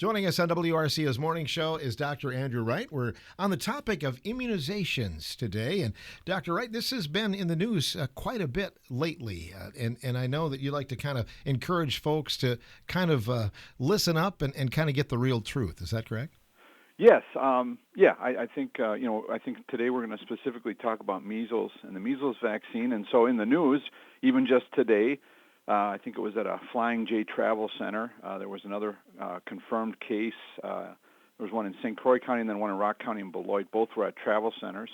Joining us on WRCO's morning show is Dr. Andrew Wright. We're on the topic of immunizations today. And Dr. Wright, this has been in the news quite a bit lately. And I know that you like to kind of encourage folks to kind of listen up and kind of get the real truth. Is that correct? Yes. I think, I think today we're going to specifically talk about measles and the measles vaccine. And so in the news, even just today, I think it was at a Flying J Travel Center. There was another confirmed case. There was one in St. Croix County and then one in Rock County and Beloit. Both were at travel centers.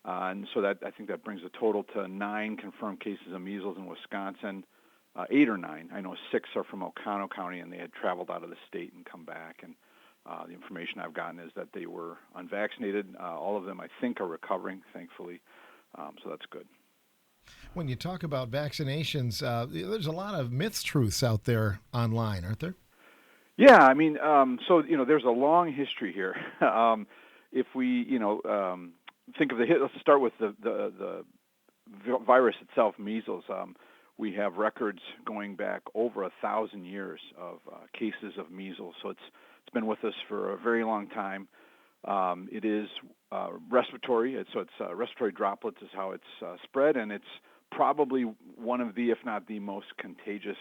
And so I think that brings the total to 9 confirmed cases of measles in Wisconsin, 8 or 9. I know 6 are from Oconto County, and they had traveled out of the state and come back. And the information I've gotten is that they were unvaccinated. All of them, I think, are recovering, thankfully. So that's good. When you talk about vaccinations, there's a lot of truths out there online, aren't there? Yeah, I mean, there's a long history here. If we, think of let's start with the virus itself, measles. We have records going back over 1,000 years of cases of measles. So it's been with us for a very long time. It is respiratory, so it's respiratory droplets is how it's spread, and it's probably one of the, if not the most contagious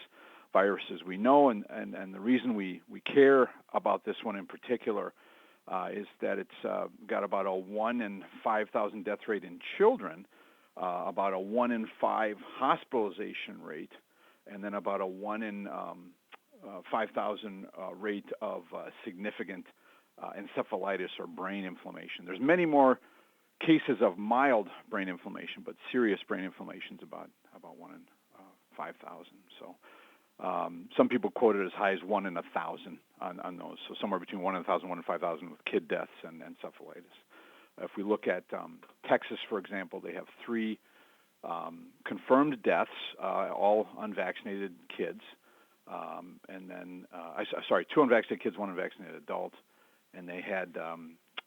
viruses we know. And the reason we care about this one in particular is that it's got about a 1 in 5,000 death rate in children, about a 1 in 5 hospitalization rate, and then about a 1 in 5,000 rate of significant encephalitis or brain inflammation. There's many more cases of mild brain inflammation, but serious brain inflammation is about 1 in 5,000. So some people quote it as high as 1 in 1,000 on those. So somewhere between 1 in 1,000, 1 in 5,000 with kid deaths and encephalitis. If we look at Texas, for example, they have 3 confirmed deaths, all unvaccinated kids. And then, 2 unvaccinated kids, 1 unvaccinated adult. And they had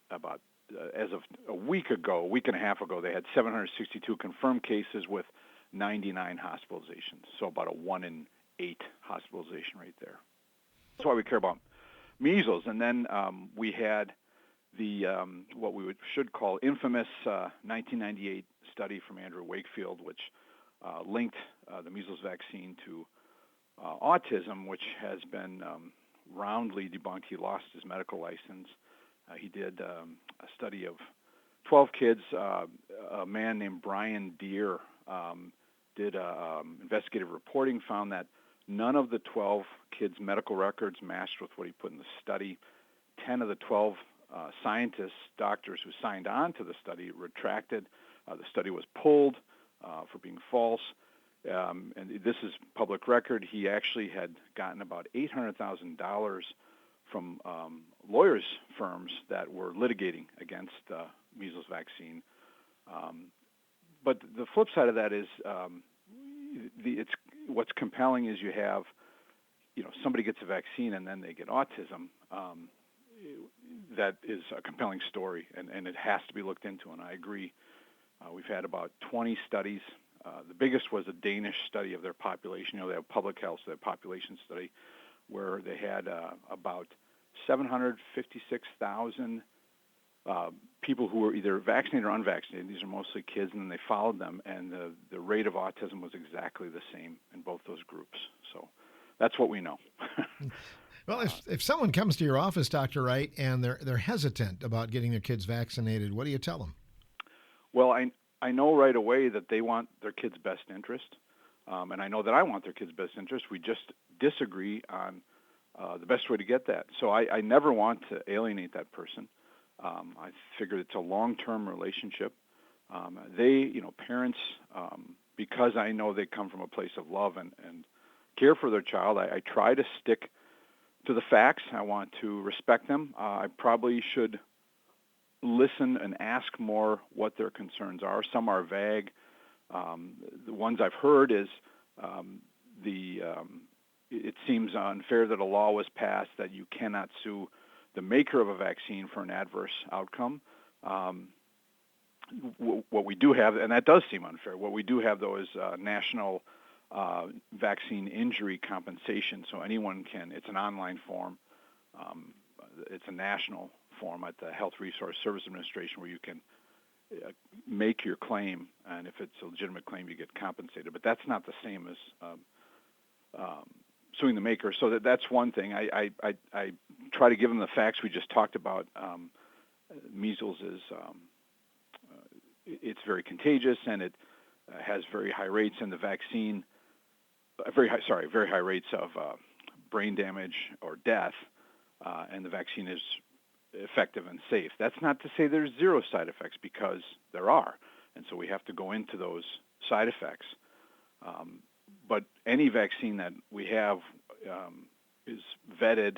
about, as of a week and a half ago, they had 762 confirmed cases with 99 hospitalizations. So about a 1 in 8 hospitalization rate there. That's why we care about measles. And then we had the what we should call infamous 1998 study from Andrew Wakefield, which linked the measles vaccine to autism, which has been roundly debunked. He lost his medical license. He did a study of 12 kids. A man named Brian Deere did investigative reporting, found that none of the 12 kids' medical records matched with what he put in the study. 10 of the 12 scientists, doctors who signed on to the study retracted. The study was pulled for being false. And this is public record. He actually had gotten about $800,000 from lawyers' firms that were litigating against the measles vaccine. But the flip side of that is what's compelling is you have, somebody gets a vaccine and then they get autism. That is a compelling story, and it has to be looked into, and I agree. We've had about 20 studies. The biggest was a Danish study of their population. They have public health, so they have population study, where they had about 756,000 people who were either vaccinated or unvaccinated. These are mostly kids, and then they followed them, and the rate of autism was exactly the same in both those groups. So that's what we know. Well, if someone comes to your office, Dr. Wright, and they're hesitant about getting their kids vaccinated, what do you tell them? Well, I know right away that they want their kids' best interest, and I know that I want their kids' best interest. We just disagree on the best way to get that. So I never want to alienate that person. I figure it's a long-term relationship. Parents, because I know they come from a place of love and care for their child, I try to stick to the facts. I want to respect them. I probably should listen and ask more what their concerns are. Some are vague. The ones I've heard is it seems unfair that a law was passed that you cannot sue the maker of a vaccine for an adverse outcome. What we do have, and that does seem unfair, what we do have, though, is national vaccine injury compensation. So anyone can, it's an online form. It's a national form at the Health Resource Service Administration where you can make your claim, and if it's a legitimate claim, you get compensated. But that's not the same as suing the maker. So that's one thing. I try to give them the facts we just talked about. Measles is it's very contagious, and it has very high rates, and the vaccine very high rates of brain damage or death, and the vaccine is effective and safe. That's not to say there's zero side effects, because there are, and so we have to go into those side effects. But any vaccine that we have is vetted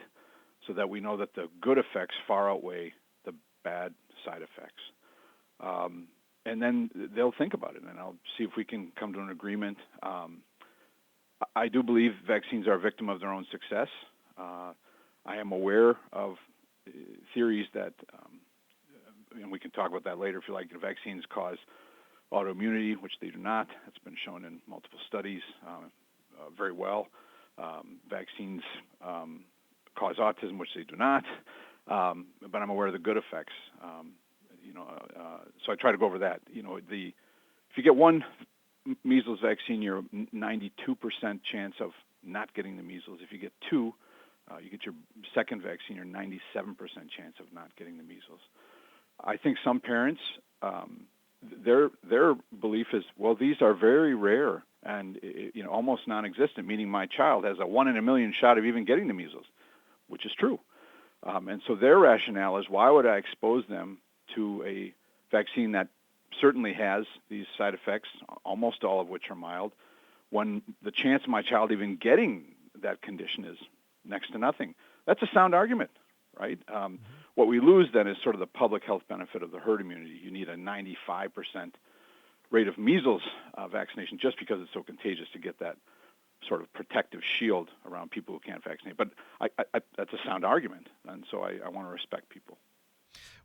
so that we know that the good effects far outweigh the bad side effects. And then they'll think about it, and I'll see if we can come to an agreement. I do believe vaccines are a victim of their own success. I am aware of theories that, and we can talk about that later if you like, vaccines cause autoimmunity, which they do not. It's been shown in multiple studies very well. Vaccines cause autism, which they do not. But I'm aware of the good effects. So I try to go over that. If you get one measles vaccine, you're 92% chance of not getting the measles. If you get two, you get your second vaccine, you're 97% chance of not getting the measles. I think some parents, their belief is, well, these are very rare and almost non-existent, meaning my child has a 1 in a million shot of even getting the measles, which is true. And so their rationale is, why would I expose them to a vaccine that certainly has these side effects, almost all of which are mild, when the chance of my child even getting that condition is next to nothing? That's a sound argument, right? What we lose then is sort of the public health benefit of the herd immunity. You need a 95% rate of measles vaccination just because it's so contagious to get that sort of protective shield around people who can't vaccinate. But that's a sound argument, and so I want to respect people.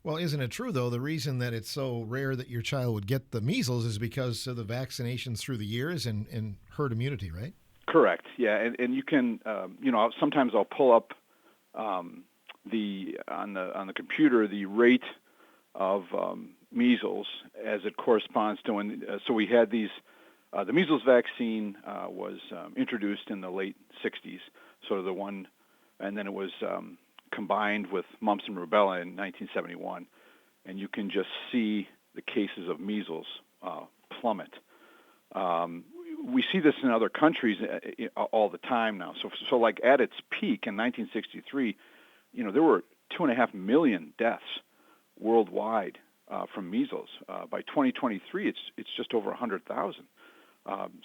Well, isn't it true, though, the reason that it's so rare that your child would get the measles is because of the vaccinations through the years and herd immunity, right? Correct, yeah. And you can, sometimes I'll pull up on the computer the rate of measles as it corresponds to when. So we had these. The measles vaccine was introduced in the late 60s, sort of the one, and then it was combined with mumps and rubella in 1971, and you can just see the cases of measles plummet. We see this in other countries all the time now. So like at its peak in 1963, there were 2.5 million deaths worldwide from measles. By 2023, it's just over 100,000.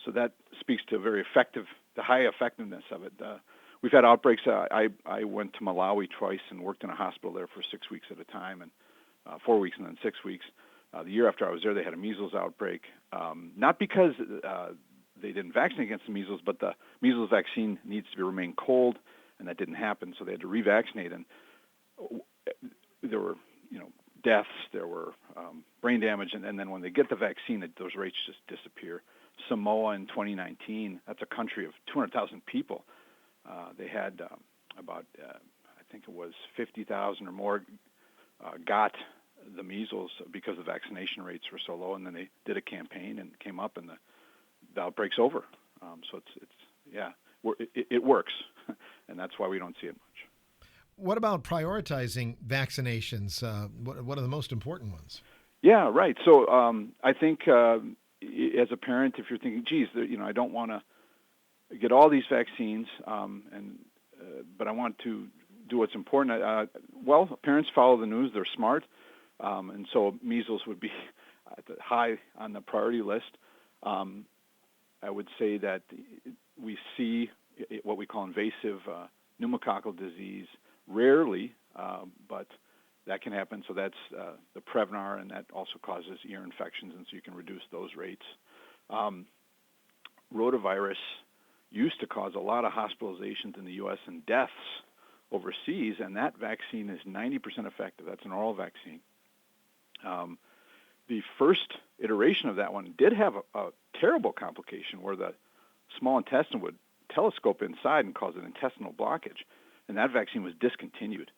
So that speaks to the high effectiveness of it. We've had outbreaks. I went to Malawi twice and worked in a hospital there for 6 weeks at a time, and 4 weeks and then 6 weeks. The year after I was there, they had a measles outbreak. Not because they didn't vaccinate against the measles, but the measles vaccine needs to remain cold, and that didn't happen, so they had to revaccinate. And there were, deaths, there were brain damage, and then when they get the vaccine, those rates just disappear. Samoa in 2019, that's a country of 200,000 people. They had about, I think it was 50,000 or more got the measles because the vaccination rates were so low, and then they did a campaign and came up, and the outbreak's over. So it works, and that's why we don't see it much. What about prioritizing vaccinations? What are the most important ones? Yeah, right. So I think as a parent, if you're thinking, geez, I don't want to get all these vaccines, but I want to do what's important. Parents follow the news; they're smart, and so measles would be high on the priority list. I would say that we see what we call invasive pneumococcal disease rarely, but that can happen. So that's the Prevnar, and that also causes ear infections, and so you can reduce those rates. Rotavirus used to cause a lot of hospitalizations in the U.S. and deaths overseas, and that vaccine is 90% effective. That's an oral vaccine. The first iteration of that one did have a terrible complication where the small intestine would telescope inside and cause an intestinal blockage. and that vaccine was discontinued.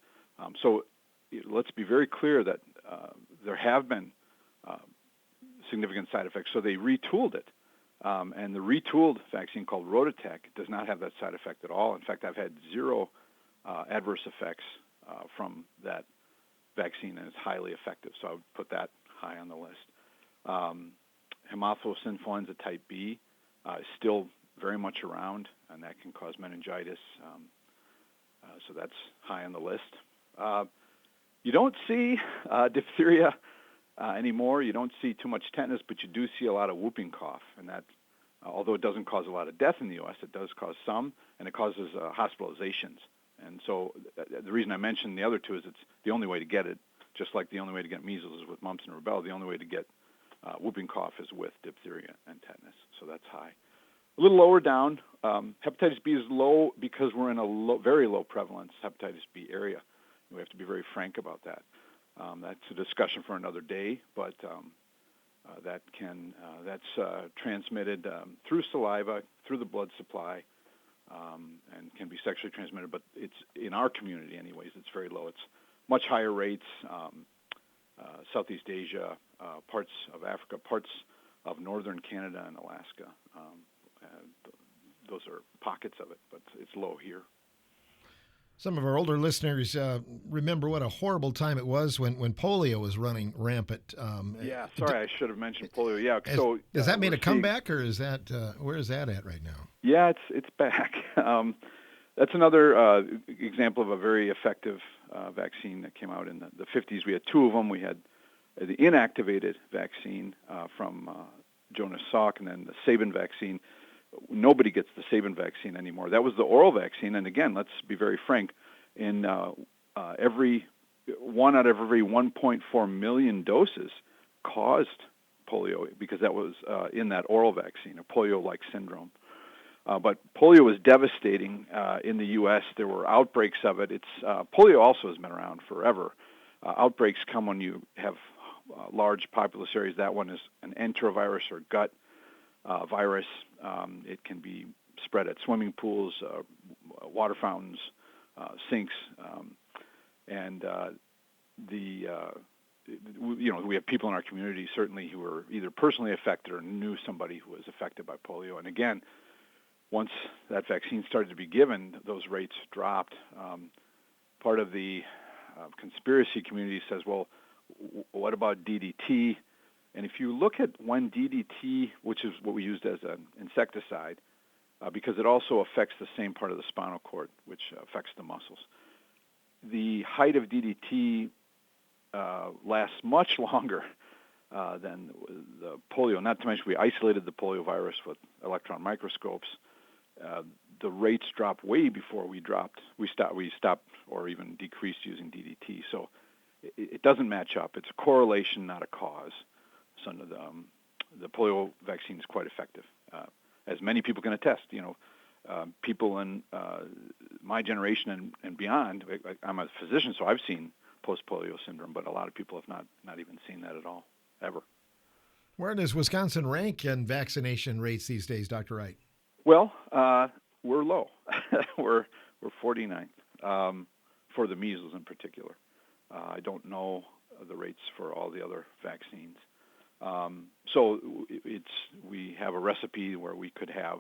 So let's be very clear that there have been significant side effects. So they retooled it. And the retooled vaccine called Rototec does not have that side effect at all. In fact, I've had zero adverse effects from that vaccine, and it's highly effective. So I would put that high on the list. Haemophilus influenza type B is still very much around, and that can cause meningitis. So that's high on the list. You don't see diphtheria anymore. You don't see too much tetanus, but you do see a lot of whooping cough, and that, although it doesn't cause a lot of death in the U.S., it does cause some, and it causes hospitalizations. And so the reason I mentioned the other two is it's the only way to get it, just like the only way to get measles is with mumps and rubella. The only way to get whooping cough is with diphtheria and tetanus, so that's high. A little lower down, hepatitis B is low because we're in a very low prevalence hepatitis B area. We have to be very frank about that. That's a discussion for another day, but that's transmitted through saliva, through the blood supply, and can be sexually transmitted. But it's in our community, anyways, it's very low. It's much higher rates. Southeast Asia, parts of Africa, parts of northern Canada and Alaska. Those are pockets of it, but it's low here. Some of our older listeners remember what a horrible time it was when polio was running rampant. Yeah, sorry, I should have mentioned polio. Yeah, has that made a comeback, or is that where is that at right now? Yeah, it's back. That's another example of a very effective vaccine that came out in the 50s. We had two of them. We had the inactivated vaccine from Jonas Salk, and then the Sabin vaccine. Nobody gets the Sabin vaccine anymore. That was the oral vaccine, and again, let's be very frank. In every one out of every 1.4 million doses caused polio because that was in that oral vaccine, a polio-like syndrome. But polio was devastating in the U.S. There were outbreaks of it. Polio also has been around forever. Outbreaks come when you have large populous areas. That one is an enterovirus or gut virus. It can be spread at swimming pools, water fountains, sinks, and we have people in our community certainly who were either personally affected or knew somebody who was affected by polio. And again, once that vaccine started to be given, those rates dropped. Part of the conspiracy community says, well, what about DDT? And if you look at when DDT, which is what we used as an insecticide, because it also affects the same part of the spinal cord, which affects the muscles, the height of DDT lasts much longer than the polio. Not to mention we isolated the polio virus with electron microscopes. The rates dropped way before we stopped or even decreased using DDT. So it doesn't match up. It's a correlation, not a cause. So the polio vaccine is quite effective, as many people can attest. People in my generation and beyond. I'm a physician, so I've seen post-polio syndrome, but a lot of people have not even seen that at all, ever. Where does Wisconsin rank in vaccination rates these days, Dr. Wright? Well, we're low. we're 49th for the measles in particular. I don't know the rates for all the other vaccines. So we have a recipe where we could have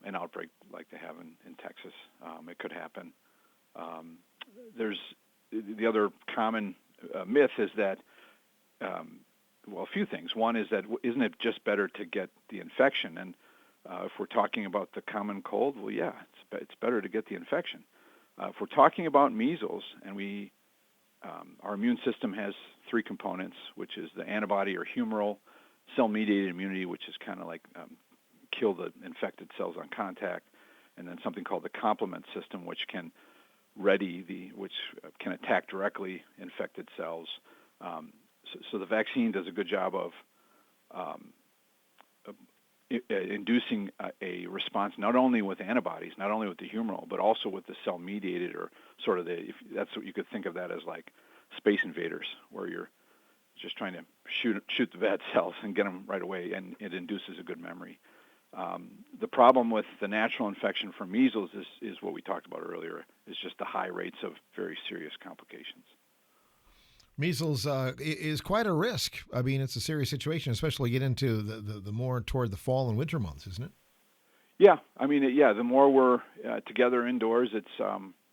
an outbreak like they have in Texas. It could happen. There's the other common myth is that, a few things. One is that isn't it just better to get the infection? And if we're talking about the common cold, well, yeah, it's better to get the infection. If we're talking about measles, and our immune system has three components, which is the antibody or humoral cell-mediated immunity, which is kind of like kill the infected cells on contact, and then something called the complement system, which can which can attack directly infected cells. So the vaccine does a good job of inducing a response not only with antibodies, not only with the humoral, but also with the cell-mediated, or sort of that's what you could think of that as, like Space Invaders, where you're just trying to shoot the bad cells and get them right away, and it induces a good memory. The problem with the natural infection from measles is what we talked about earlier, is just the high rates of very serious complications. Measles is quite a risk. I mean, it's a serious situation, especially get into the more toward the fall and winter months, isn't it? Yeah, I mean, the more we're together indoors, it's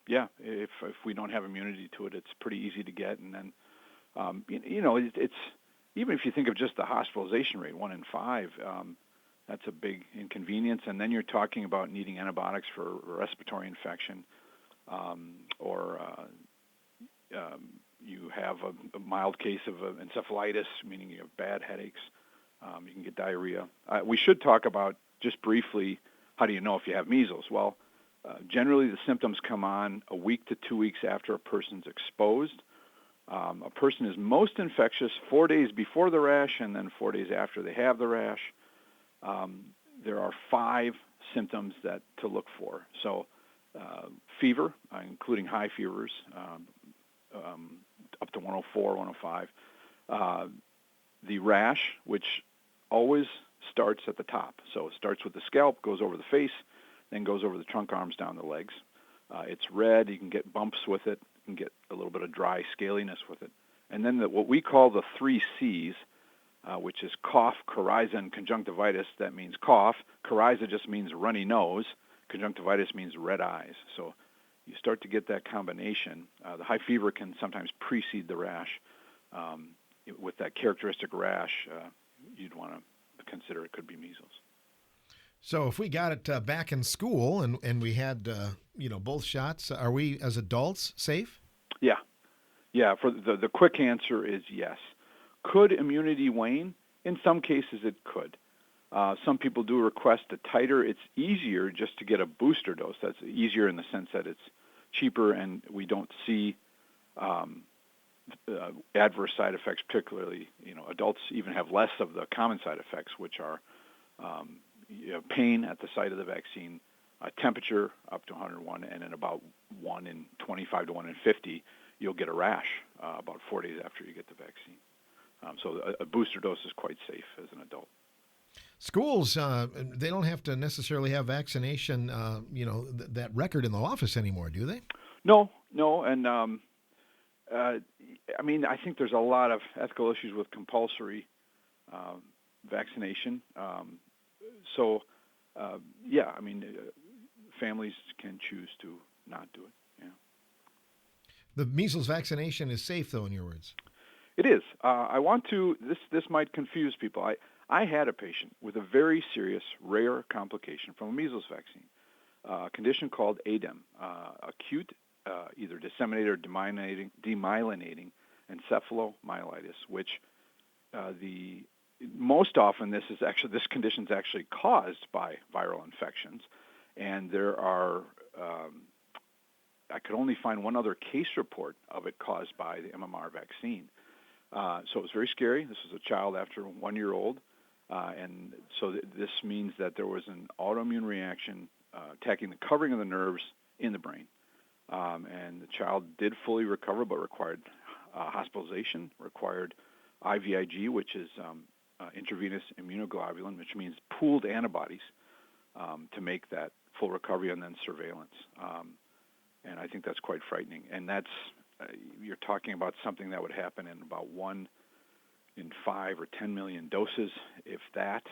if we don't have immunity to it, it's pretty easy to get, and then it's even if you think of just the hospitalization rate, 1 in 5. That's a big inconvenience, and then you're talking about needing antibiotics for respiratory infection, or you have a mild case of encephalitis, meaning you have bad headaches. You can get diarrhea. We should talk about, just briefly, how do you know if you have measles? Well, generally the symptoms come on a week to 2 weeks after a person's exposed. A person is most infectious 4 days before the rash and then 4 days after they have the rash. There are 5 symptoms to look for. So fever, including high fevers, up to 104, 105. The rash, which always starts at the top. So it starts with the scalp, goes over the face, then goes over the trunk, arms, down the legs. It's red. You can get bumps with it. You can get a little bit of dry scaliness with it. And then what we call the 3 C's, which is cough, coryza, and conjunctivitis. That means cough. Coryza just means runny nose. Conjunctivitis means red eyes. So you start to get that combination. The high fever can sometimes precede the rash. With that characteristic rash, you'd want to consider it could be measles. So if we got it back in school and we had both shots, are we as adults safe? Yeah. For the quick answer is yes. Could immunity wane? In some cases, it could. Some people do request a titer. It's easier just to get a booster dose. That's easier in the sense that it's cheaper and we don't see adverse side effects. Particularly, adults even have less of the common side effects, which are pain at the site of the vaccine, temperature up to 101, and in about 1 in 25 to 1 in 50, you'll get a rash about 4 days after you get the vaccine. So a booster dose is quite safe as an adult. Schools, they don't have to necessarily have vaccination, that record in the office anymore, do they? No, and I think there's a lot of ethical issues with compulsory vaccination. Families can choose to not do it. Yeah. The measles vaccination is safe, though, in your words. It is. I want to. This might confuse people. I had a patient with a very serious, rare complication from a measles vaccine, a condition called ADEM, acute, either disseminated or demyelinating encephalomyelitis, which most often this condition is actually caused by viral infections, and there are. I could only find one other case report of it caused by the MMR vaccine. So it was very scary. This was a child after 1 year old. And so this means that there was an autoimmune reaction attacking the covering of the nerves in the brain. And the child did fully recover but required hospitalization, required IVIG, which is intravenous immunoglobulin, which means pooled antibodies to make that full recovery, and then surveillance. And I think that's quite frightening. And that's you're talking about something that would happen in about 1 in 5 or 10 million doses, if that.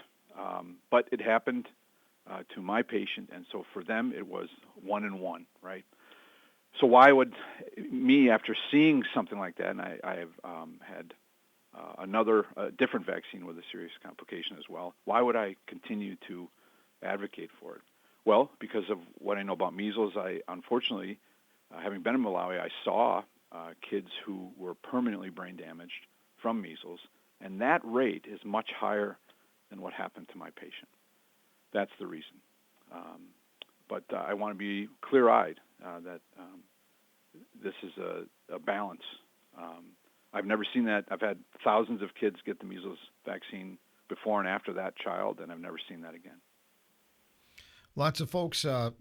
But it happened to my patient, and so for them it was 1 in 1, right? So why would me, after seeing something like that, and I have had a different vaccine with a serious complication as well, why would I continue to advocate for it? Well, because of what I know about measles, I unfortunately, having been in Malawi, I saw kids who were permanently brain damaged from measles, and that rate is much higher than what happened to my patient. That's the reason. But I want to be clear-eyed that this is a balance. I've never seen that. I've had thousands of kids get the measles vaccine before and after that child, and I've never seen that again. Lots of folks, have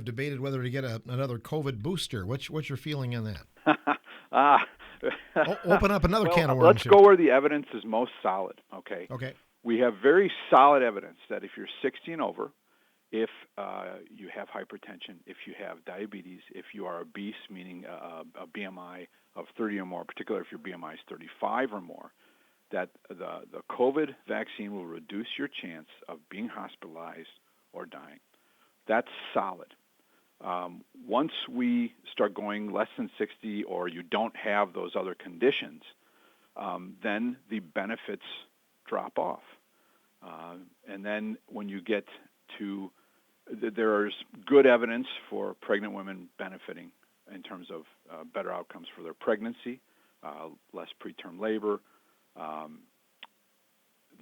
debated whether to get another COVID booster. What's your feeling on that? Open up another can of worms. Let's go where the evidence is most solid. Okay. We have very solid evidence that if you're 60 and over, if you have hypertension, if you have diabetes, if you are obese, meaning a BMI of 30 or more, particularly if your BMI is 35 or more, that the COVID vaccine will reduce your chance of being hospitalized or dying. That's solid. Once we start going less than 60 or you don't have those other conditions, then the benefits drop off. And then when you get to, there's good evidence for pregnant women benefiting in terms of better outcomes for their pregnancy, less preterm labor,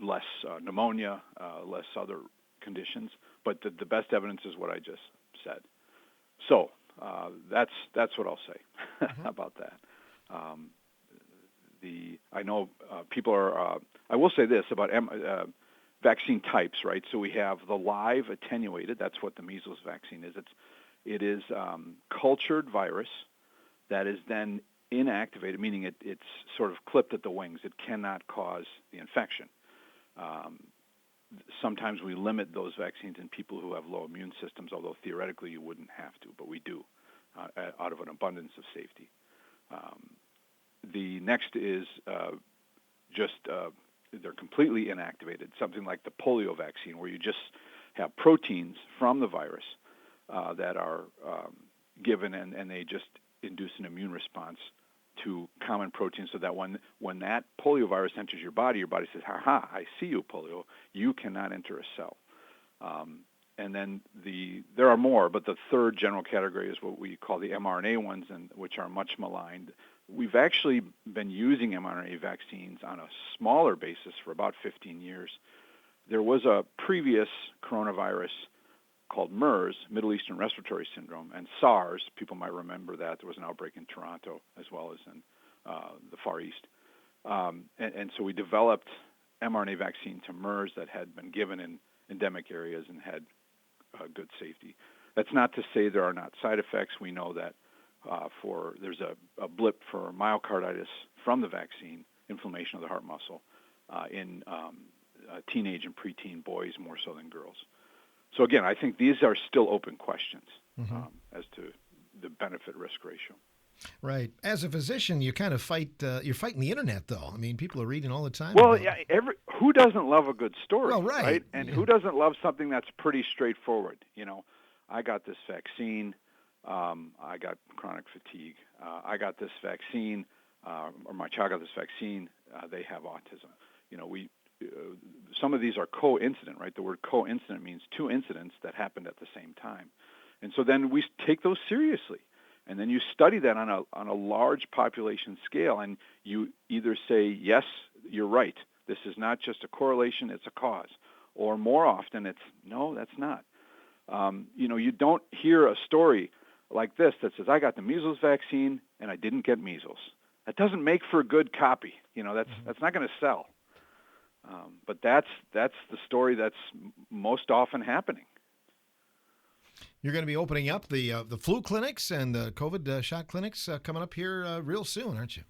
less pneumonia, less other conditions. But the best evidence is what I just said. So that's what I'll say about that. I know people are. I will say this about vaccine types, right? So we have the live attenuated. That's what the measles vaccine is. It is cultured virus that is then inactivated, meaning it's sort of clipped at the wings. It cannot cause the infection. Sometimes we limit those vaccines in people who have low immune systems, although theoretically you wouldn't have to, but we do out of an abundance of safety. The next is they're completely inactivated, something like the polio vaccine, where you just have proteins from the virus that are given, and they just induce an immune response to common proteins, so that when that polio virus enters your body says, "Ha, I see you, polio. You cannot enter a cell." And then there are more, but the third general category is what we call the mRNA ones, which are much maligned. We've actually been using mRNA vaccines on a smaller basis for about 15 years. There was a previous coronavirus called MERS, Middle Eastern Respiratory Syndrome, and SARS. People might remember that. There was an outbreak in Toronto as well as in the Far East. And so we developed mRNA vaccine to MERS that had been given in endemic areas and had good safety. That's not to say there are not side effects. We know that there's a blip for myocarditis from the vaccine, inflammation of the heart muscle, in teenage and preteen boys more so than girls. So again, I think these are still open questions as to the benefit-risk ratio. Right. As a physician, you kind of you're fighting the internet, though. I mean, people are reading all the time. Well, yeah, who doesn't love a good story, well, right? And yeah. Who doesn't love something that's pretty straightforward? You know, I got this vaccine. I got chronic fatigue. I got this vaccine, or my child got this vaccine. They have autism. You know, some of these are coincident, right? The word coincident means two incidents that happened at the same time. And so then we take those seriously. And then you study that on a large population scale, and you either say, yes, you're right, this is not just a correlation, it's a cause. Or more often it's, no, that's not. You know, you don't hear a story like this that says, I got the measles vaccine and I didn't get measles. That doesn't make for a good copy. You know, that's not going to sell. But that's the story that's most often happening. You're going to be opening up the flu clinics and the COVID shot clinics coming up here real soon, aren't you?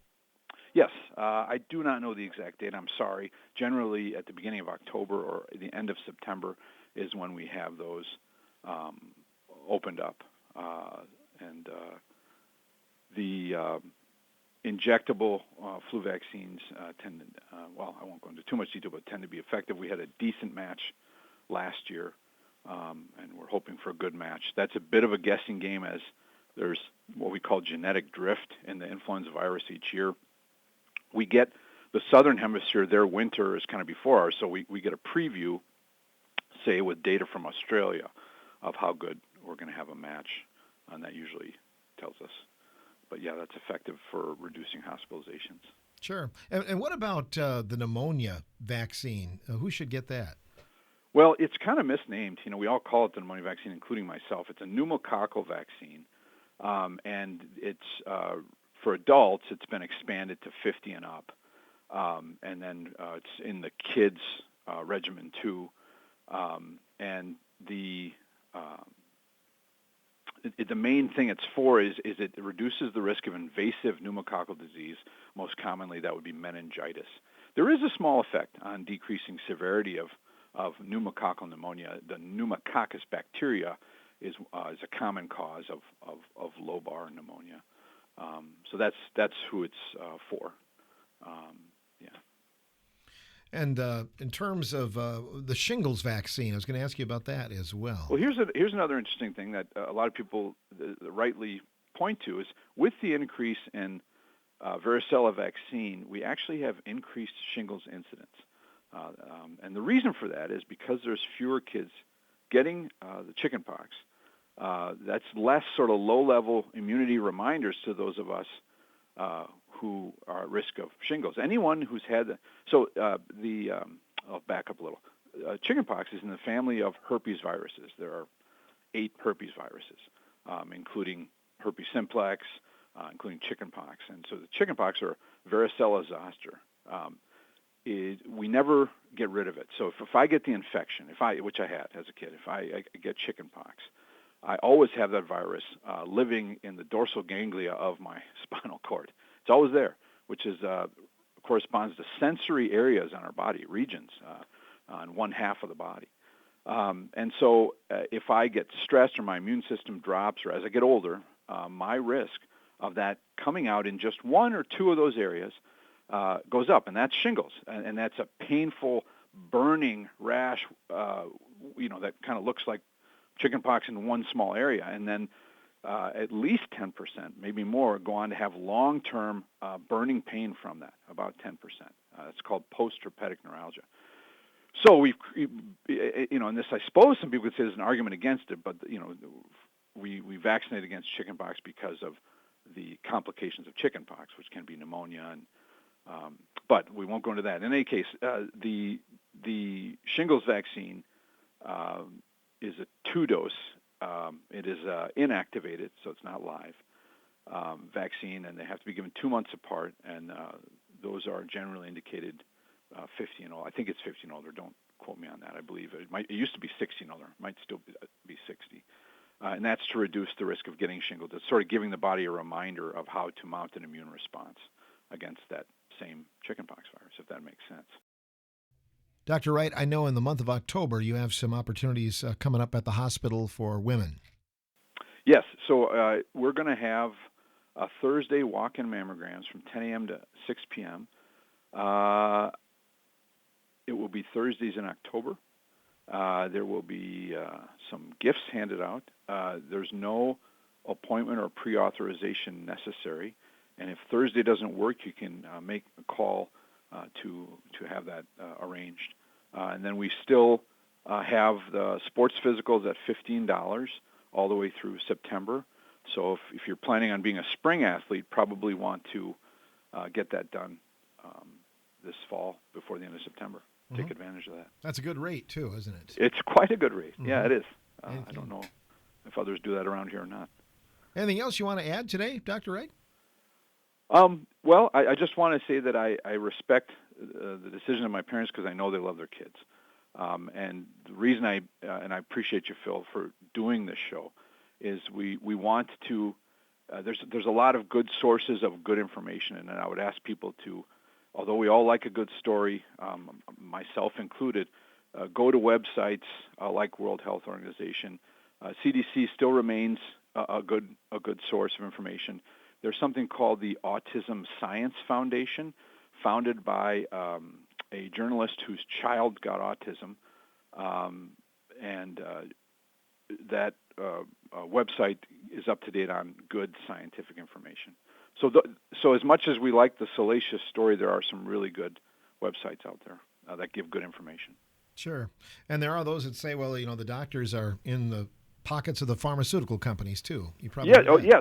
Yes. I do not know the exact date. I'm sorry. Generally, at the beginning of October or the end of September is when we have those opened up. And the injectable flu vaccines tend to, I won't go into too much detail, but tend to be effective. We had a decent match last year, and we're hoping for a good match. That's a bit of a guessing game, as there's what we call genetic drift in the influenza virus each year. We get the southern hemisphere, their winter is kind of before ours, so we get a preview, say, with data from Australia of how good we're going to have a match, and that usually tells us. But yeah, that's effective for reducing hospitalizations. Sure. And what about the pneumonia vaccine? Who should get that? Well, it's kind of misnamed. You know, we all call it the pneumonia vaccine, including myself. It's a pneumococcal vaccine, and it's for adults. It's been expanded to 50 and up, and then it's in the kids regimen too. And the main thing it's for is it reduces the risk of invasive pneumococcal disease. Most commonly, that would be meningitis. there is a small effect on decreasing severity of pneumococcal pneumonia. The pneumococcus bacteria is a common cause of lobar pneumonia. So that's who it's for. Yeah. And in terms of the shingles vaccine, I was going to ask you about that as well. Well, here's another interesting thing that a lot of people rightly point to is with the increase in varicella vaccine, we actually have increased shingles incidence. And the reason for that is because there's fewer kids getting the chickenpox. That's less sort of low-level immunity reminders to those of us who are at risk of shingles. Anyone who's had I'll back up a little. Chickenpox is in the family of herpes viruses. There are 8 herpes viruses, including herpes simplex, including chickenpox. And so the chickenpox, or varicella zoster, we never get rid of it. So if I get the infection, which I had as a kid, if I get chickenpox, I always have that virus living in the dorsal ganglia of my spinal cord. It's always there, which corresponds to sensory areas on our body, regions on one half of the body. And so if I get stressed or my immune system drops, or as I get older, my risk of that coming out in just 1 or 2 of those areas goes up, and that's shingles, and that's a painful, burning rash, that kind of looks like chickenpox in one small area, and then at least 10%, maybe more, go on to have long-term burning pain from that, about 10%. It's called post-herpetic neuralgia. So and this, I suppose some people would say there's an argument against it, but we vaccinate against chickenpox because of the complications of chickenpox, which can be pneumonia, and but we won't go into that. In any case, the shingles vaccine is a 2-dose. It is inactivated, so it's not live vaccine, and they have to be given 2 months apart, and those are generally indicated 50 and older. I think it's 50 and older. Don't quote me on that. I believe it used to be 60 and older. It might still be 60. And that's to reduce the risk of getting shingles. It's sort of giving the body a reminder of how to mount an immune response against that same chickenpox virus, if that makes sense. Dr. Wright, I know in the month of October you have some opportunities coming up at the hospital for women. Yes, so we're going to have a Thursday walk-in mammograms from 10 a.m. to 6 p.m. It will be Thursdays in October. There will be some gifts handed out. There's no appointment or pre-authorization necessary, and if Thursday doesn't work, you can make a call to have that arranged. And then we still have the sports physicals at $15 all the way through September. So if you're planning on being a spring athlete, probably want to get that done this fall before the end of September. Take advantage of that. That's a good rate, too, isn't it? It's quite a good rate. Yeah, it is. I don't know if others do that around here or not. Anything else you want to add today, Dr. Wright? Well, I just want to say that I respect the decision of my parents because I know they love their kids. And the reason and I appreciate you, Phil, for doing this show is we want to, there's a lot of good sources of good information, and I would ask people to, although we all like a good story, myself included, go to websites like World Health Organization. CDC still remains a good source of information. There's something called the Autism Science Foundation, founded by a journalist whose child got autism, and that website is up to date on good scientific information. So as much as we like the salacious story, there are some really good websites out there that give good information. Sure. And there are those that say, well, the doctors are in the pockets of the pharmaceutical companies, too. You probably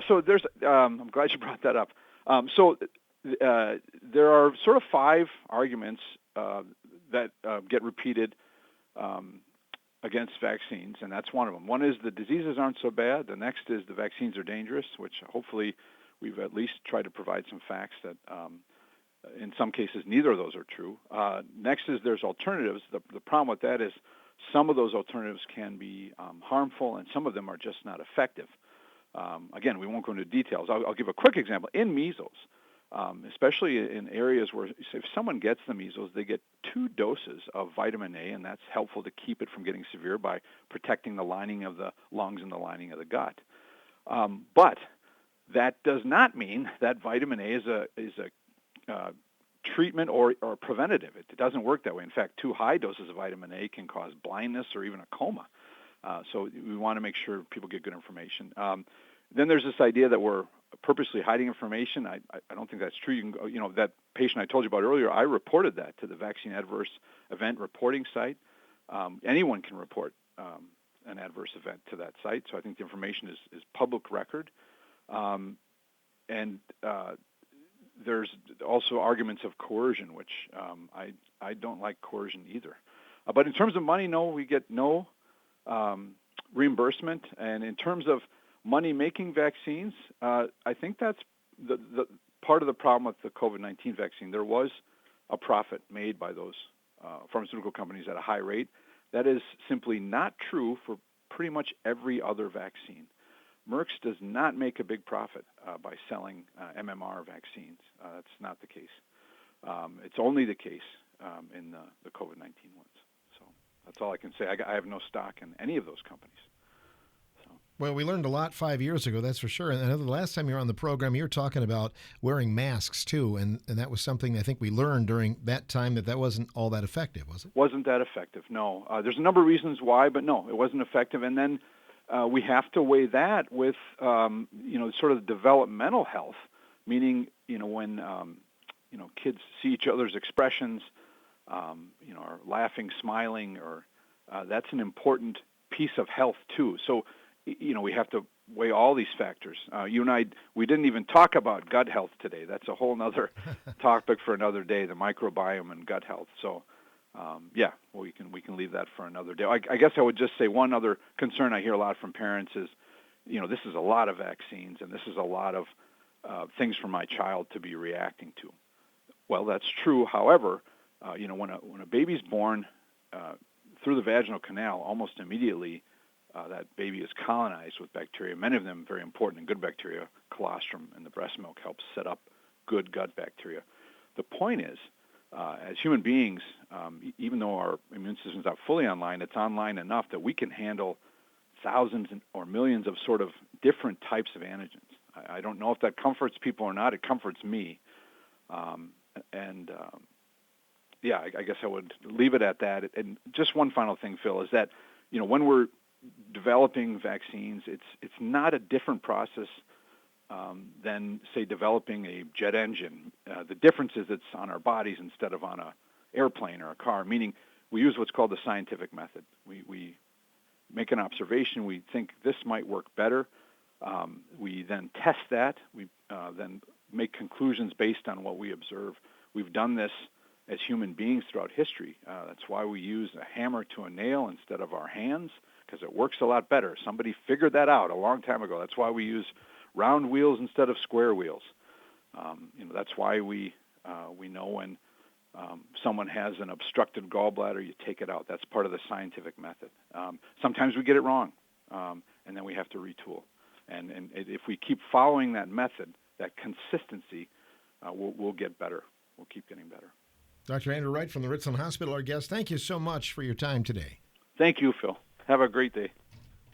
So there's. I'm glad you brought that up. So there are sort of 5 arguments that get repeated against vaccines, and that's one of them. One is the diseases aren't so bad. The next is the vaccines are dangerous, which hopefully we've at least tried to provide some facts that in some cases neither of those are true. Next is there's alternatives. The problem with that is some of those alternatives can be harmful, and some of them are just not effective. Again, we won't go into details. I'll give a quick example. In measles, especially in areas where if someone gets the measles, they get 2 doses of vitamin A, and that's helpful to keep it from getting severe by protecting the lining of the lungs and the lining of the gut. But that does not mean that vitamin A is a treatment or preventative. It doesn't work that way. In fact, 2 high doses of vitamin A can cause blindness or even a coma. So we want to make sure people get good information. Then there's this idea that we're purposely hiding information. I don't think that's true. You can go, that patient I told you about earlier, I reported that to the Vaccine Adverse Event Reporting site. Anyone can report an adverse event to that site, so I think the information is public record. And there's also arguments of coercion, which I don't like coercion either. But in terms of money, no, we get no reimbursement. And in terms of money-making vaccines, I think that's the part of the problem with the COVID-19 vaccine. There was a profit made by those pharmaceutical companies at a high rate. That is simply not true for pretty much every other vaccine. Merck's does not make a big profit by selling MMR vaccines. That's not the case. It's only the case in the COVID-19 ones. So that's all I can say. I have no stock in any of those companies. Well, we learned a lot 5 years ago, that's for sure. And I know the last time you were on the program, you were talking about wearing masks, too. And that was something I think we learned during that time that wasn't all that effective, was it? Wasn't that effective, no. There's a number of reasons why, but no, it wasn't effective. And then we have to weigh that with, sort of developmental health, meaning, when, kids see each other's expressions, are laughing, smiling, or that's an important piece of health, too. So, we have to weigh all these factors. You and I, we didn't even talk about gut health today. That's a whole other topic for another day, the microbiome and gut health. So, we can leave that for another day. I guess I would just say one other concern I hear a lot from parents is, this is a lot of vaccines and this is a lot of things for my child to be reacting to. Well, that's true. However, when a baby's born through the vaginal canal, almost immediately, that baby is colonized with bacteria, many of them very important and good bacteria. Colostrum in the breast milk helps set up good gut bacteria. The point is, as human beings, even though our immune system's not fully online, it's online enough that we can handle thousands or millions of sort of different types of antigens. I don't know if that comforts people or not. It comforts me. I guess I would leave it at that. And just one final thing, Phil, is that, when we're developing vaccines, it's not a different process than, say, developing a jet engine. The difference is it's on our bodies instead of on an airplane or a car, meaning we use what's called the scientific method. We make an observation. We think this might work better. We then test that. We then make conclusions based on what we observe. We've done this as human beings throughout history. That's why we use a hammer to a nail instead of our hands, because it works a lot better. Somebody figured that out a long time ago. That's why we use round wheels instead of square wheels. That's why we know when someone has an obstructed gallbladder, you take it out. That's part of the scientific method. Sometimes we get it wrong, and then we have to retool. And if we keep following that method, that consistency, we'll get better. We'll keep getting better. Dr. Andrew Wright from the Richland Hospital, our guest. Thank you so much for your time today. Thank you, Phil. Have a great day.